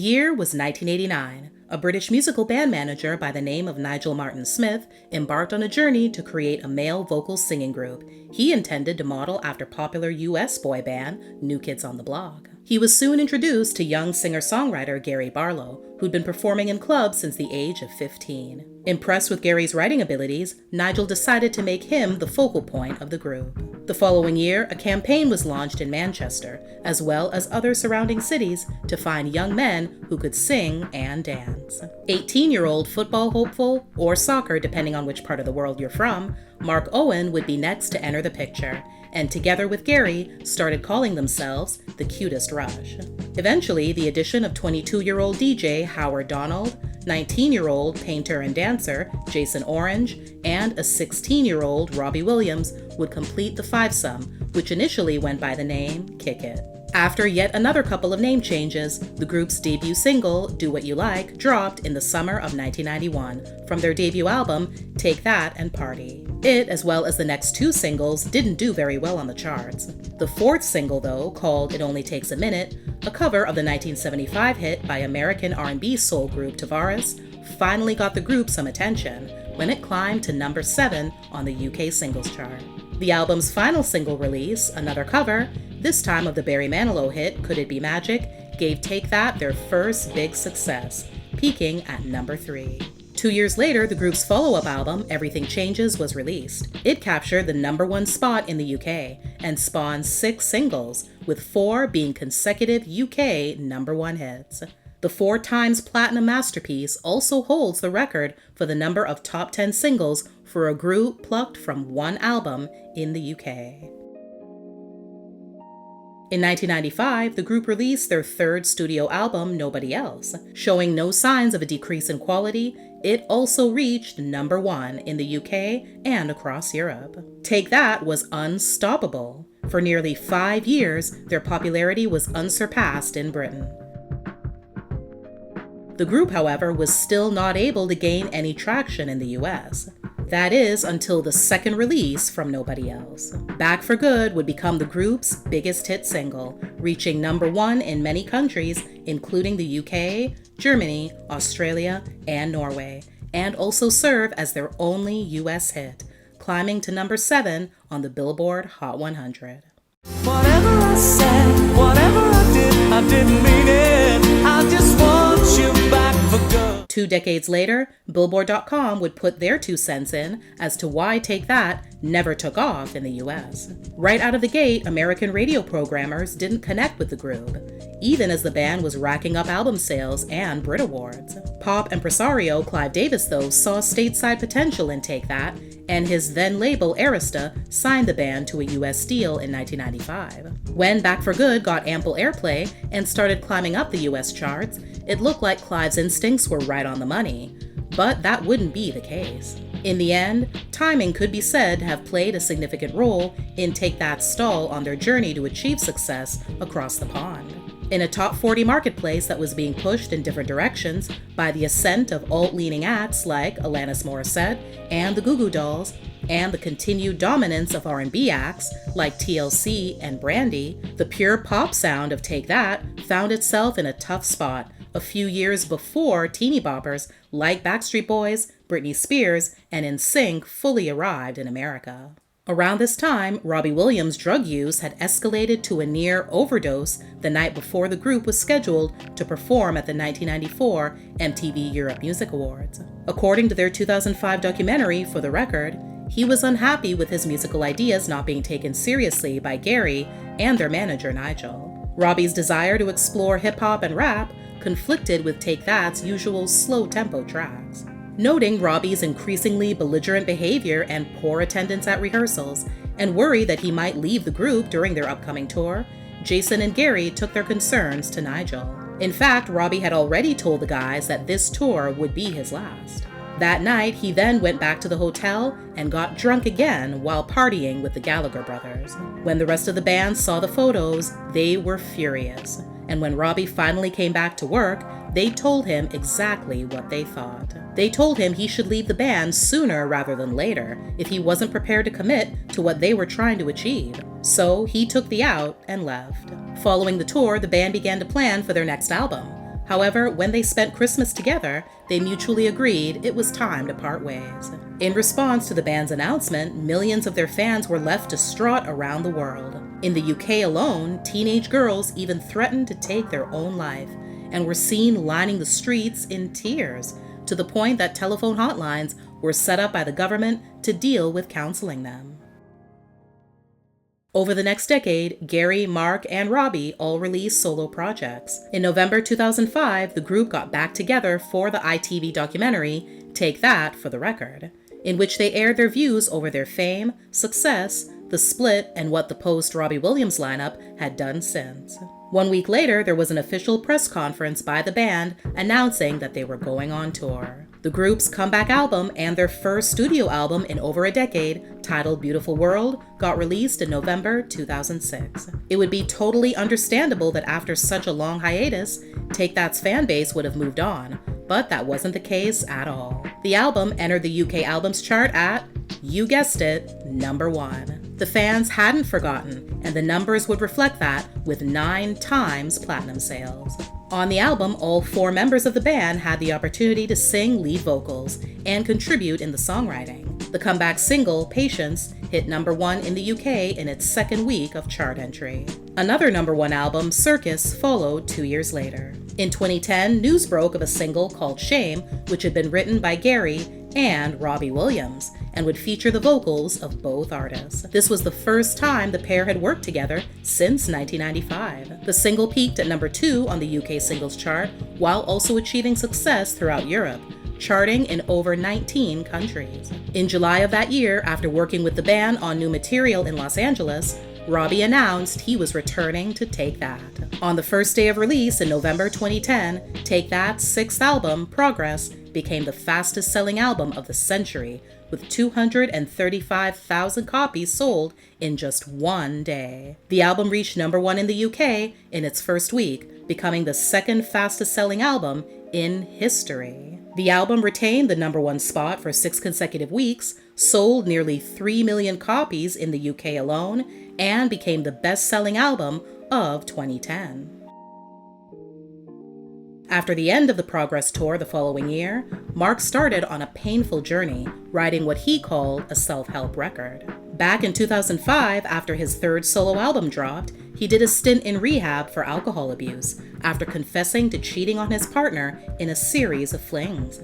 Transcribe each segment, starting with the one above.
year was 1989. A British musical band manager by the name of Nigel Martin-Smith embarked on a journey to create a male vocal singing group he intended to model after popular US boy band New Kids on the Block. He was soon introduced to young singer-songwriter Gary Barlow, who'd been performing in clubs since the age of 15. Impressed with Gary's writing abilities, Nigel decided to make him the focal point of the group. The following year, a campaign was launched in Manchester, as well as other surrounding cities, to find young men who could sing and dance. 18-year-old football hopeful, or soccer depending on which part of the world you're from, Mark Owen would be next to enter the picture, and together with Gary, started calling themselves the Cutest Rush. Eventually, the addition of 22-year-old DJ Howard Donald, 19-year-old painter and dancer Jason Orange, and a 16-year-old Robbie Williams would complete the fivesome, which initially went by the name Kick It. After yet another couple of name changes, the group's debut single, Do What You Like, dropped in the summer of 1991 from their debut album, Take That and Party. It, as well as the next two singles, didn't do very well on the charts. The fourth single, though, called It Only Takes a Minute, a cover of the 1975 hit by American R&B soul group Tavares, finally got the group some attention when it climbed to number 7 on the UK singles chart. The album's final single release, another cover, this time of the Barry Manilow hit Could It Be Magic, gave Take That their first big success, peaking at number 3. 2 years later, the group's follow-up album, Everything Changes, was released. It captured the number 1 spot in the UK and spawned 6 singles, with 4 being consecutive UK number 1 hits. The 4 times platinum masterpiece also holds the record for the number of top 10 singles for a group plucked from one album in the UK. In 1995, the group released their third studio album, Nobody Else. Showing no signs of a decrease in quality, it also reached number 1 in the UK and across Europe. Take That was unstoppable. For nearly 5 years, their popularity was unsurpassed in Britain. The group, however, was still not able to gain any traction in the US. That is, until the second release from Nobody Else. Back for Good would become the group's biggest hit single, reaching number 1 in many countries, including the UK, Germany, Australia, and Norway, and also serve as their only US hit, climbing to number 7 on the Billboard Hot 100. Whatever I said, whatever I didn't mean it. I just want you back for good. 2 decades later, Billboard.com would put their 2 cents in as to why Take That never took off in the US. Right out of the gate, American radio programmers didn't connect with the group, even as the band was racking up album sales and Brit Awards. Pop impresario Clive Davis, though, saw stateside potential in Take That, and his then label Arista signed the band to a US deal in 1995. When Back for Good got ample airplay and started climbing up the US charts, it looked like Clive's instincts were right on the money, but that wouldn't be the case. In the end, timing could be said to have played a significant role in Take That's stall on their journey to achieve success across the pond. In a top 40 marketplace that was being pushed in different directions by the ascent of alt-leaning acts like Alanis Morissette and the Goo Goo Dolls, and the continued dominance of R&B acts like TLC and Brandy, the pure pop sound of Take That found itself in a tough spot a few years before teeny boppers like Backstreet Boys, Britney Spears, and NSYNC fully arrived in America. Around this time, Robbie Williams' drug use had escalated to a near overdose the night before the group was scheduled to perform at the 1994 MTV Europe Music Awards. According to their 2005 documentary, For the Record, he was unhappy with his musical ideas not being taken seriously by Gary and their manager Nigel. Robbie's desire to explore hip-hop and rap conflicted with Take That's usual slow-tempo tracks. Noting Robbie's increasingly belligerent behavior and poor attendance at rehearsals, and worried that he might leave the group during their upcoming tour, Jason and Gary took their concerns to Nigel. In fact, Robbie had already told the guys that this tour would be his last. That night, he then went back to the hotel and got drunk again while partying with the Gallagher brothers. When the rest of the band saw the photos, they were furious. And when Robbie finally came back to work, they told him exactly what they thought. They told him he should leave the band sooner rather than later if he wasn't prepared to commit to what they were trying to achieve. So he took the out and left. Following the tour, the band began to plan for their next album. However, when they spent Christmas together, they mutually agreed it was time to part ways. In response to the band's announcement, millions of their fans were left distraught around the world. In the UK alone, teenage girls even threatened to take their own life and were seen lining the streets in tears, to the point that telephone hotlines were set up by the government to deal with counseling them. Over the next decade, Gary, Mark, and Robbie all released solo projects. In November 2005, the group got back together for the ITV documentary, Take That for the Record, in which they aired their views over their fame, success, the split, and what the post-Robbie Williams lineup had done since. 1 week later, there was an official press conference by the band announcing that they were going on tour. The group's comeback album and their first studio album in over a decade, titled Beautiful World, got released in November 2006. It would be totally understandable that after such a long hiatus, Take That's fan base would have moved on, but that wasn't the case at all. The album entered the UK Albums Chart at, you guessed it, number 1. The fans hadn't forgotten, and the numbers would reflect that with 9 times platinum sales. On the album, all 4 members of the band had the opportunity to sing lead vocals and contribute in the songwriting. The comeback single, Patience, hit number 1 in the UK in its second week of chart entry. Another number 1 album, Circus, followed 2 years later. In 2010, news broke of a single called Shame, which had been written by Gary and Robbie Williams, and would feature the vocals of both artists. This was the first time the pair had worked together since 1995. The single peaked at number 2 on the UK singles chart, while also achieving success throughout Europe, charting in over 19 countries. In July of that year, after working with the band on new material in Los Angeles, Robbie announced he was returning to Take That. On the first day of release in November 2010, Take That's 6th album, Progress, became the fastest-selling album of the century, with 235,000 copies sold in just 1 day. The album reached number 1 in the UK in its first week, becoming the second fastest-selling album in history. The album retained the number 1 spot for 6 consecutive weeks, sold nearly 3 million copies in the UK alone, and became the best-selling album of 2010. After the end of the Progress tour the following year, Mark started on a painful journey, writing what he called a self-help record. Back in 2005, after his 3rd solo album dropped, he did a stint in rehab for alcohol abuse, after confessing to cheating on his partner in a series of flings.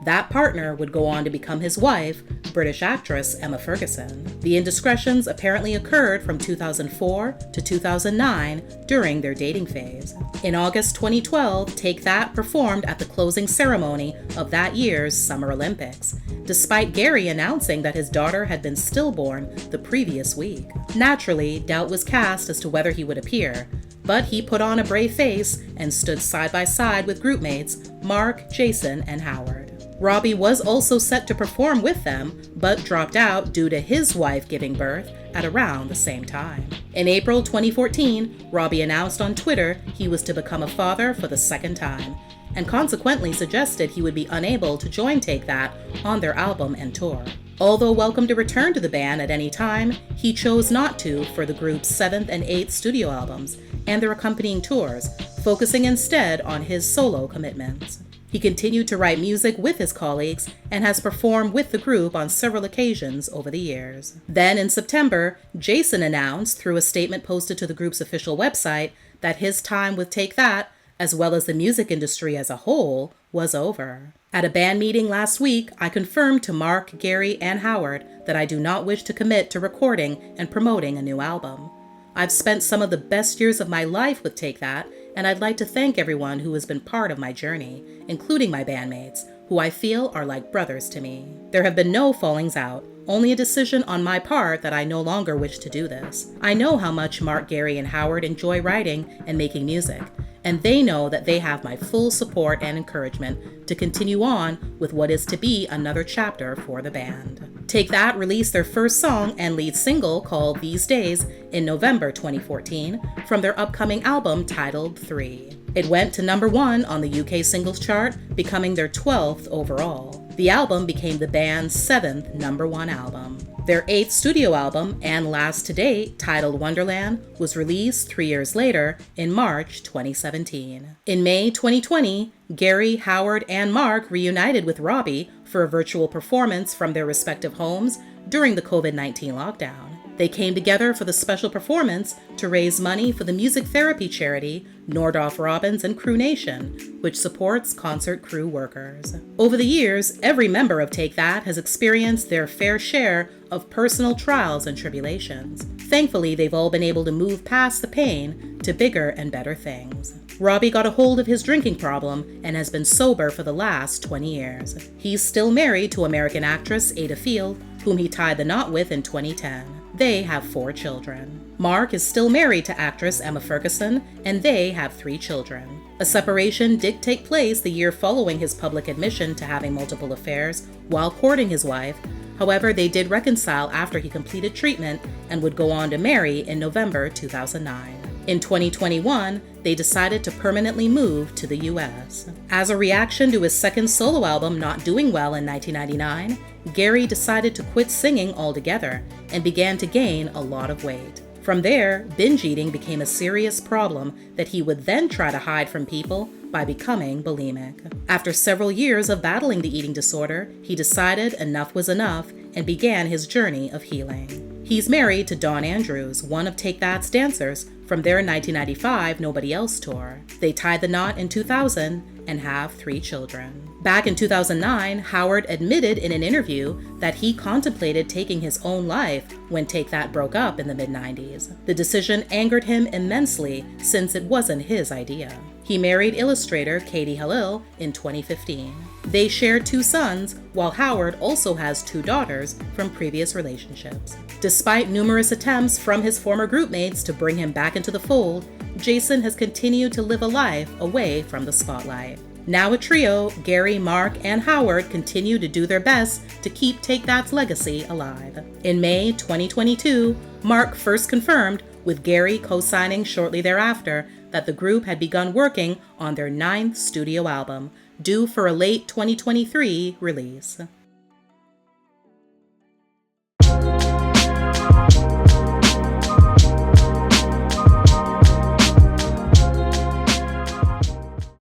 That partner would go on to become his wife, British actress Emma Ferguson. The indiscretions apparently occurred from 2004 to 2009 during their dating phase. In August 2012, Take That performed at the closing ceremony of that year's Summer Olympics, despite Gary announcing that his daughter had been stillborn the previous week. Naturally, doubt was cast as to whether he would appear, but he put on a brave face and stood side by side with groupmates Mark, Jason, and Howard. Robbie was also set to perform with them, but dropped out due to his wife giving birth at around the same time. In April 2014, Robbie announced on Twitter he was to become a father for the 2nd time, and consequently suggested he would be unable to join Take That on their album and tour. Although welcome to return to the band at any time, he chose not to for the group's 7th and 8th studio albums and their accompanying tours, focusing instead on his solo commitments. He continued to write music with his colleagues and has performed with the group on several occasions over the years. Then in September, Jason announced through a statement posted to the group's official website that his time with Take That, as well as the music industry as a whole, was over. At a band meeting last week, I confirmed to Mark, Gary, and Howard that I do not wish to commit to recording and promoting a new album. I've spent some of the best years of my life with Take That, and I'd like to thank everyone who has been part of my journey, including my bandmates, who I feel are like brothers to me. There have been no fallings out, only a decision on my part that I no longer wish to do this. I know how much Mark, Gary, and Howard enjoy writing and making music, and they know that they have my full support and encouragement to continue on with what is to be another chapter for the band. Take That released their first song and lead single called These Days in November 2014 from their upcoming album titled 3. It went to number 1 on the UK singles chart, becoming their 12th overall. The album became the band's 7th #1 album. Their 8th studio album, and last to date, titled Wonderland, was released 3 years later in March 2017. In May 2020, Gary, Howard, and Mark reunited with Robbie for a virtual performance from their respective homes during the COVID-19 lockdown. They came together for the special performance to raise money for the music therapy charity Nordhoff Robbins and Crew Nation, which supports concert crew workers. Over the years, every member of Take That has experienced their fair share of personal trials and tribulations. Thankfully, they've all been able to move past the pain to bigger and better things. Robbie got a hold of his drinking problem and has been sober for the last 20 years. He's still married to American actress Ada Field, whom he tied the knot with in 2010. They have 4 children. Mark is still married to actress Emma Ferguson, and they have 3 children. A separation did take place the year following his public admission to having multiple affairs while courting his wife. However, they did reconcile after he completed treatment and would go on to marry in November 2009. In 2021, they decided to permanently move to the US. As a reaction to his second solo album not doing well in 1999, Gary decided to quit singing altogether and began to gain a lot of weight. From there, binge eating became a serious problem that he would then try to hide from people by becoming bulimic. After several years of battling the eating disorder, he decided enough was enough and began his journey of healing. He's married to Dawn Andrews, one of Take That's dancers from their 1995 Nobody Else tour. They tied the knot in 2000 and have 3 children. Back in 2009, Howard admitted in an interview that he contemplated taking his own life when Take That broke up in the mid-90s. The decision angered him immensely since it wasn't his idea. He married illustrator Katie Halil in 2015. They shared 2 sons, while Howard also has 2 daughters from previous relationships. Despite numerous attempts from his former groupmates to bring him back into the fold, Jason has continued to live a life away from the spotlight. Now a trio, Gary, Mark, and Howard continue to do their best to keep Take That's legacy alive. In May 2022, Mark first confirmed, with Gary co-signing shortly thereafter, that the group had begun working on their 9th studio album, due for a late 2023 release.